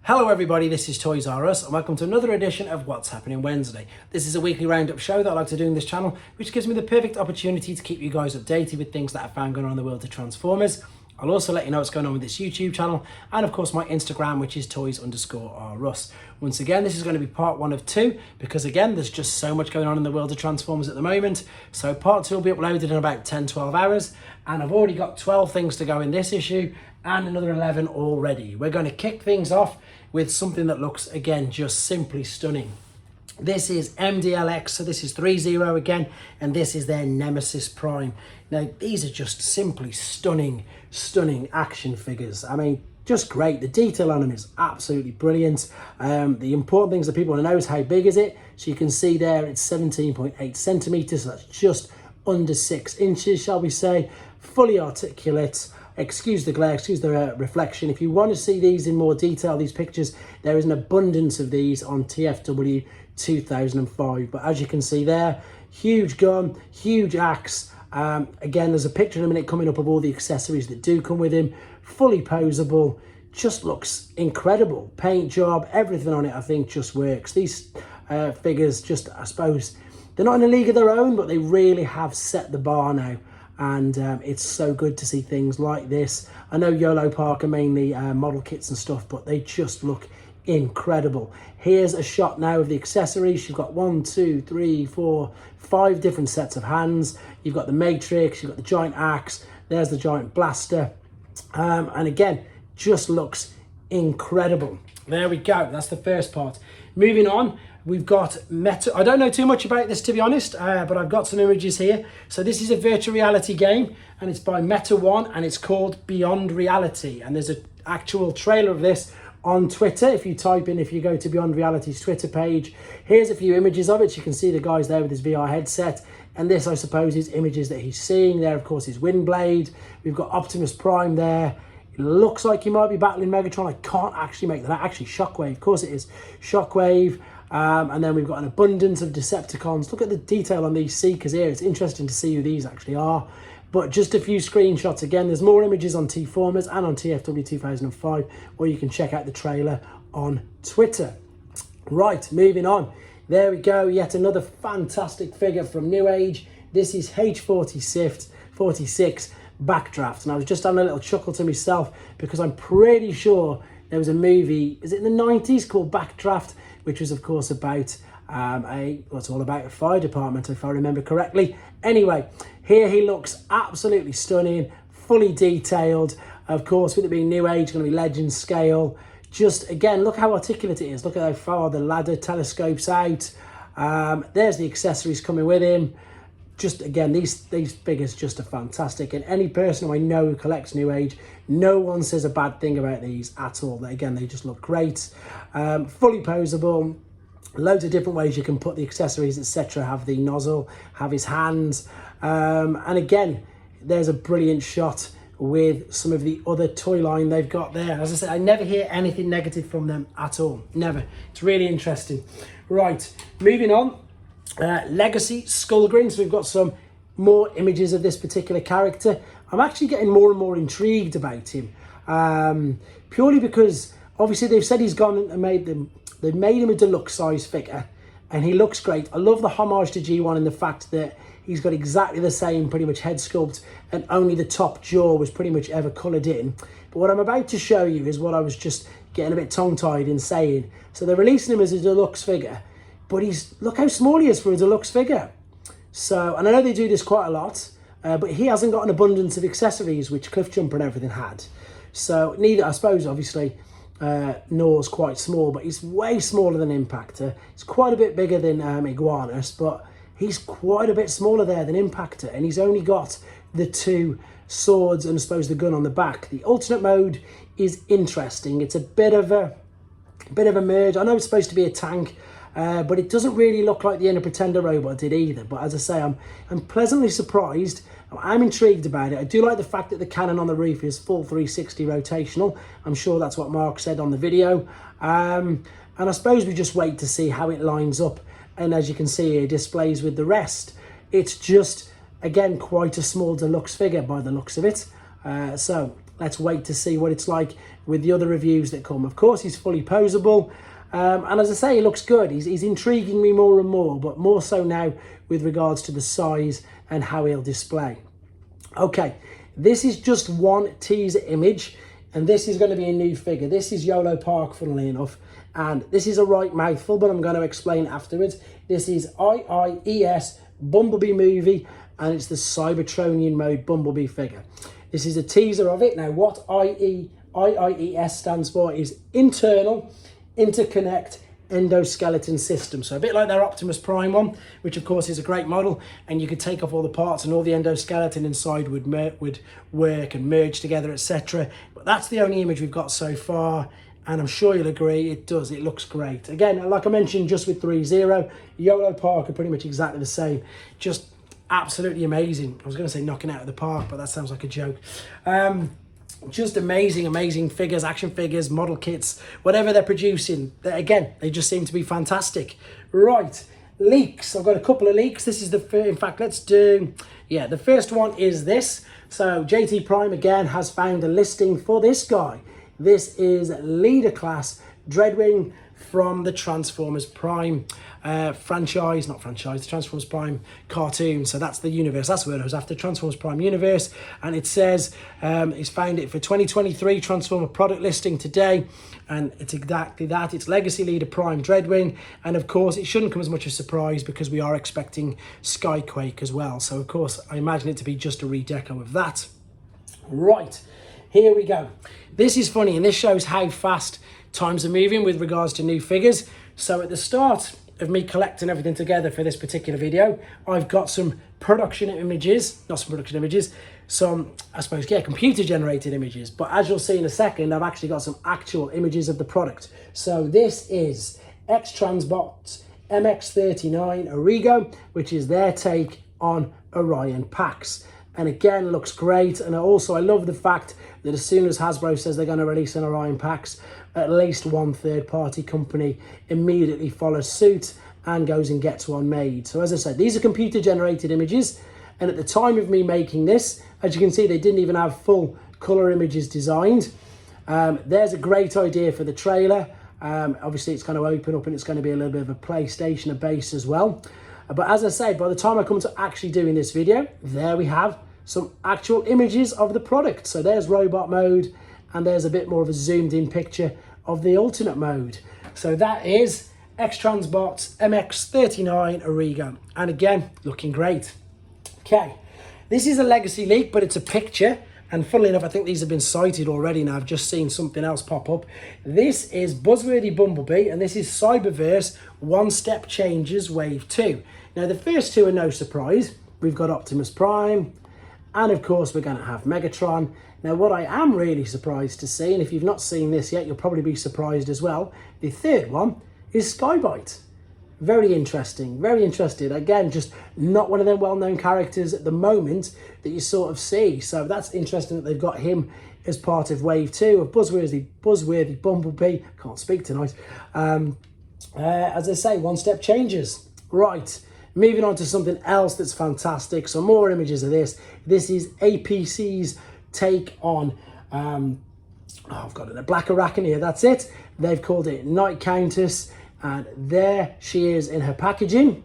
Hello everybody, this is Toys R Us and welcome to another edition of What's Happening Wednesday. This is a weekly roundup show that I like to do in this channel, which gives me the perfect opportunity to keep you guys updated with things that I found going on in the world of Transformers. I'll also let you know what's going on with this YouTube channel and of course my Instagram, which is toys_rus. Once again, this is going to be part 1 of 2 because again, there's just so much going on in the world of Transformers at the moment. So part 2 will be uploaded in about 10-12 hours and I've already got 12 things to go in this issue and another 11 already. We're going to kick things off with something that looks, again, just simply stunning. This is MDLX, so this is 3-0 again, and this is their Nemesis Prime. Now, these are just simply stunning, stunning action figures. I mean, just great. The detail on them is absolutely brilliant. The important things that people want to know is how big is it. So you can see there it's 17.8 centimeters, so that's just under 6 inches, shall we say. Fully articulate. Excuse the glare, excuse the reflection. If you want to see these in more detail, these pictures, there is an abundance of these on TFW 2005. But as you can see there, huge gun, huge axe. Again, there's a picture in a minute coming up of all the accessories that do come with him. Fully posable, just looks incredible. Paint job, everything on it I think just works. These figures just, I suppose, they're not in a league of their own, but they really have set the bar now. And it's so good to see things like this. I know Yolo Park are mainly model kits and stuff, but they just look incredible. Here's a shot now of the accessories. You've got 1, 2, 3, 4, 5 different sets of hands. You've got the Matrix, you've got the giant axe, there's the giant blaster. And again, just looks incredible. There we go, that's the first part. Moving on, we've got Meta. I don't know too much about this, to be honest, but I've got some images here. So this is a virtual reality game and it's by Meta One and it's called Beyond Reality. And there's an actual trailer of this on Twitter. If you type in, if you go to Beyond Reality's Twitter page, here's a few images of it. You can see the guys there with his VR headset. And this, I suppose, is images that he's seeing. There, of course, is Windblade. We've got Optimus Prime there. It looks like he might be battling Megatron. I can't actually make that out. Actually, Shockwave. Of course it is. Shockwave. And then we've got an abundance of Decepticons. Look at the detail on these Seekers here. It's interesting to see who these actually are. But just a few screenshots. Again, there's more images on T-Formers and on TFW 2005, or you can check out the trailer on Twitter. Right, moving on. There we go. Yet another fantastic figure from New Age. This is H46 Backdraft. And I was just having a little chuckle to myself because I'm pretty sure there was a movie, is it in the 90s, called Backdraft, which was of course about it's all about a fire department, if I remember correctly. Anyway, here he looks absolutely stunning, fully detailed. Of course, with it being New Age, going to be legend scale. Just again, look how articulate it is. Look at how far the ladder telescopes out. There's the accessories coming with him. Just again, these figures just are fantastic, and any person who I know who collects New Age, no one says a bad thing about these at all. Again, they just look great. Fully posable, loads of different ways you can put the accessories, etc. Have the nozzle, have his hands, and again, there's a brilliant shot with some of the other toy line they've got there. As I said, I never hear anything negative from them at all, never. It's really interesting. Right, moving on. Legacy Skullgrin. So we've got some more images of this particular character. I'm actually getting more and more intrigued about him, purely because obviously they've said he's gone and they've made him a deluxe size figure and he looks great. I love the homage to G1 and the fact that he's got exactly the same pretty much head sculpt and only the top jaw was pretty much ever coloured in. But what I'm about to show you is what I was just getting a bit tongue-tied in saying. So they're releasing him as a deluxe figure, but look how small he is for a deluxe figure. So, and I know they do this quite a lot, but he hasn't got an abundance of accessories, which Cliffjumper and everything had. So neither, I suppose, obviously, Nor's quite small, but he's way smaller than Impactor. He's quite a bit bigger than Iguanus, but he's quite a bit smaller there than Impactor, and he's only got the 2 swords and I suppose the gun on the back. The alternate mode is interesting. It's a bit of a merge. I know it's supposed to be a tank, but it doesn't really look like the Inner Pretender robot did either. But as I say, I'm pleasantly surprised. I'm intrigued about it. I do like the fact that the cannon on the roof is full 360 rotational. I'm sure that's what Mark said on the video. And I suppose we just wait to see how it lines up. And as you can see here, displays with the rest. It's just, again, quite a small deluxe figure by the looks of it. So Let's wait to see what it's like with the other reviews that come. Of course, he's fully posable. And as I say, he looks good. He's intriguing me more and more, but more so now with regards to the size and how he'll display. Okay, this is just one teaser image, and this is going to be a new figure. This is Yolo Park, funnily enough, and this is a right mouthful, but I'm going to explain afterwards. This is IIES Bumblebee movie, and it's the Cybertronian mode Bumblebee figure. This is a teaser of it. Now, what IIES stands for is Internal Interconnect Endoskeleton System. So a bit like their Optimus Prime one, which of course is a great model, and you could take off all the parts and all the endoskeleton inside would work and merge together, etc. But that's the only image we've got so far, and I'm sure you'll agree it does. It looks great. Again, like I mentioned just with 3.0, Yolo Park are pretty much exactly the same. Just absolutely amazing. I was going to say knocking out of the park, but that sounds like a joke. Just amazing figures, action figures, model kits, whatever they're producing. Again, they just seem to be fantastic. Right, leaks. I've got a couple of leaks. This is the first. In fact, let's do, yeah, the first one is this. So JT Prime again has found a listing for this guy. This is Leader Class Dreadwing from the Transformers Prime franchise, not franchise, the Transformers Prime cartoon. So that's the universe, that's what it was after, Transformers Prime universe. And it says he's found it for 2023 Transformer product listing today, and it's exactly that. It's Legacy Leader Prime Dreadwing, and of course it shouldn't come as much of a surprise because we are expecting Skyquake as well. So of course I imagine it to be just a redeco of that. Right, here we go. This is funny, and this shows how fast times are moving with regards to new figures. So at the start of me collecting everything together for this particular video, I've got some production images, not some production images, some, I suppose, yeah, computer generated images. But as you'll see in a second, I've actually got some actual images of the product. So this is XTransBot MX39 Auriga, which is their take on Orion packs. And again, looks great. And also I love the fact that as soon as Hasbro says they're going to release an Orion packs, at least one third-party company immediately follows suit and goes and gets one made. So as I said, these are computer-generated images, and at the time of me making this, as you can see, they didn't even have full colour images designed. There's a great idea for the trailer. Obviously, it's going to open up and it's going to be a little bit of a PlayStation base as well. But as I said, by the time I come to actually doing this video, there we have some actual images of the product. So there's robot mode, and there's a bit more of a zoomed in picture of the alternate mode. So that is XTransBot MX39 Auriga, and again, looking great. Okay, this is a legacy leak, but it's a picture, and funnily enough, I think these have been cited already now. I've just seen something else pop up. This is Buzzworthy Bumblebee, and this is Cyberverse One Step Changes Wave 2. Now, the first two are no surprise. We've got Optimus Prime, and of course, we're going to have Megatron. Now, what I am really surprised to see, and if you've not seen this yet, you'll probably be surprised as well, the third one is Skybite. Very interesting, very interested. Again, just not one of them well-known characters at the moment that you sort of see. So that's interesting that they've got him as part of Wave 2 of Buzzworthy Bumblebee. Can't speak tonight. As I say, one step changes. Right, moving on to something else that's fantastic. Some more images of this. This is APC's take on, I've got it, a Black Arachne, that's it. They've called it Night Countess, and there she is in her packaging.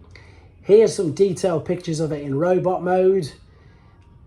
Here's some detailed pictures of it in robot mode.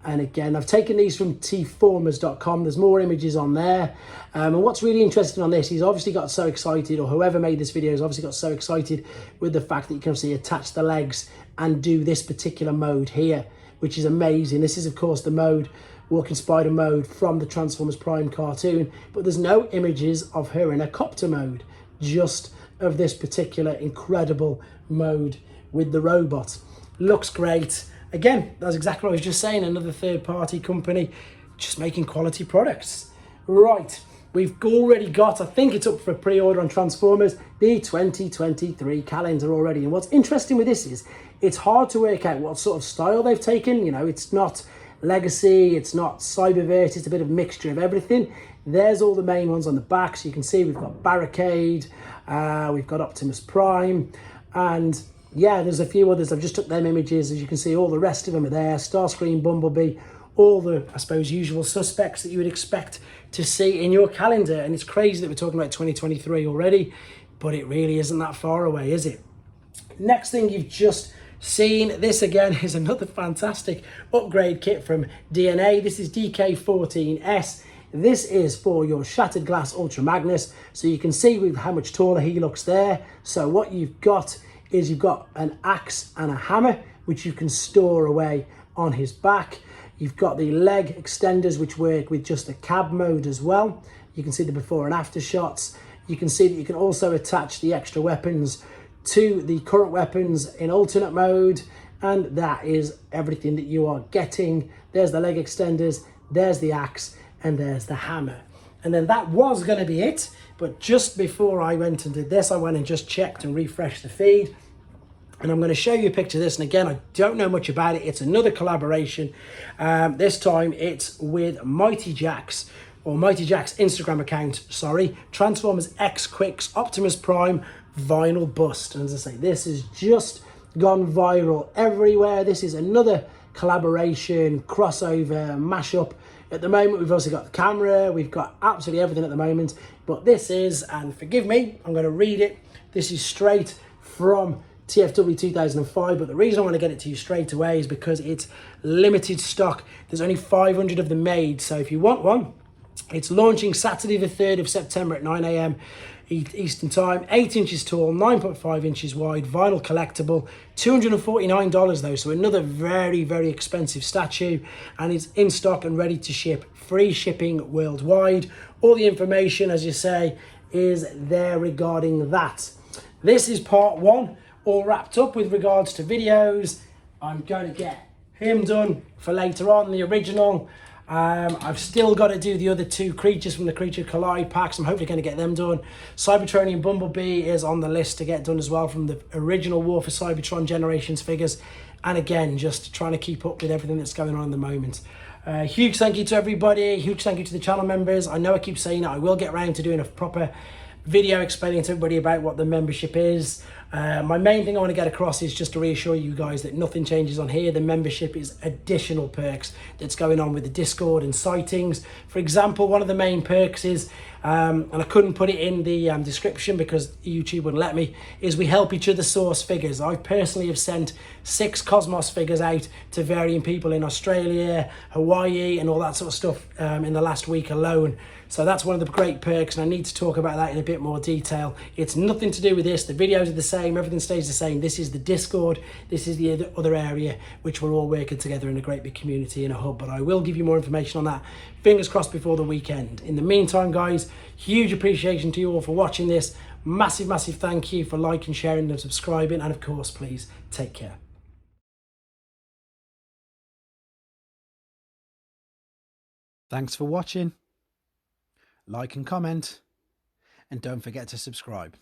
And again, I've taken these from tformers.com. There's more images on there. And what's really interesting on this, he's obviously got so excited, or whoever made this video has obviously got so excited with the fact that you can obviously attach the legs and do this particular mode here, which is amazing. This is, of course, the mode, Walking Spider mode from the Transformers Prime cartoon, but there's no images of her in a copter mode, just of this particular incredible mode with the robot. Looks great. Again, that's exactly what I was just saying, another third-party company just making quality products. Right, we've already got, I think it's up for pre-order on Transformers, the 2023 calendar already. And what's interesting with this is, it's hard to work out what sort of style they've taken. You know, it's not Legacy, it's not Cyberverse, it's a bit of mixture of everything. There's all the main ones on the back, so you can see we've got Barricade, we've got Optimus Prime, and yeah, there's a few others. I've just took them images. As you can see, all the rest of them are there. Starscream, Bumblebee, all the, I suppose, usual suspects that you would expect to see in your calendar. And it's crazy that we're talking about 2023 already, but it really isn't that far away, is it? Next thing you've just seen, this again is another fantastic upgrade kit from DNA. This is DK14S. This is for your Shattered Glass Ultra Magnus. So you can see with how much taller he looks there. So what you've got is you've got an axe and a hammer, which you can store away on his back. You've got the leg extenders, which work with just the cab mode as well. You can see the before and after shots. You can see that you can also attach the extra weapons to the current weapons in alternate mode, and that is everything that you are getting. There's the leg extenders, there's the axe, and there's the hammer. And then that was going to be it, but just before I went and did this, I went and just checked and refreshed the feed, and I'm going to show you a picture of this. And again, I don't know much about it. It's another collaboration. This time it's with Mighty Jack's Instagram account, sorry, Transformers X Quicks Optimus Prime vinyl bust. And as I say, this has just gone viral everywhere. This is another collaboration, crossover, mashup. At the moment, we've also got the camera, we've got absolutely everything at the moment. But this is, and forgive me, I'm going to read it. This is straight from TFW 2005, but the reason I want to get it to you straight away is because it's limited stock. There's only 500 of them made, so if you want one, it's launching Saturday the 3rd of September at 9 AM Eastern Time, 8 inches tall, 9.5 inches wide, vinyl collectible, $249 though, so another very, very expensive statue, and it's in stock and ready to ship, free shipping worldwide. All the information, as you say, is there regarding that. This is part one, all wrapped up with regards to videos. I'm going to get him done for later on, the original. I've still got to do the other two creatures from the Creature Collide packs. I'm hopefully going to get them done. Cybertronian and Bumblebee is on the list to get done as well from the original War for Cybertron Generations figures. And again, just trying to keep up with everything that's going on at the moment. Huge thank you to everybody. Huge thank you to the channel members. I know I keep saying it. I will get around to doing a proper video explaining to everybody about what the membership is. My main thing I want to get across is just to reassure you guys that nothing changes on here. The membership is additional perks that's going on with the Discord and sightings. For example, one of the main perks is, and I couldn't put it in the description because YouTube wouldn't let me, is we help each other source figures. I personally have sent 6 Cosmos figures out to varying people in Australia, Hawaii, and all that sort of stuff in the last week alone. So that's one of the great perks, and I need to talk about that in a bit more detail. It's nothing to do with this. The videos are the same. Everything stays the same. This is the Discord. This is the other area which we're all working together in a great big community in a hub. But I will give you more information on that. Fingers crossed before the weekend. In the meantime, guys, huge appreciation to you all for watching this. Massive, massive thank you for liking, sharing, and subscribing. And of course, please take care. Thanks for watching. Like and comment, and don't forget to subscribe.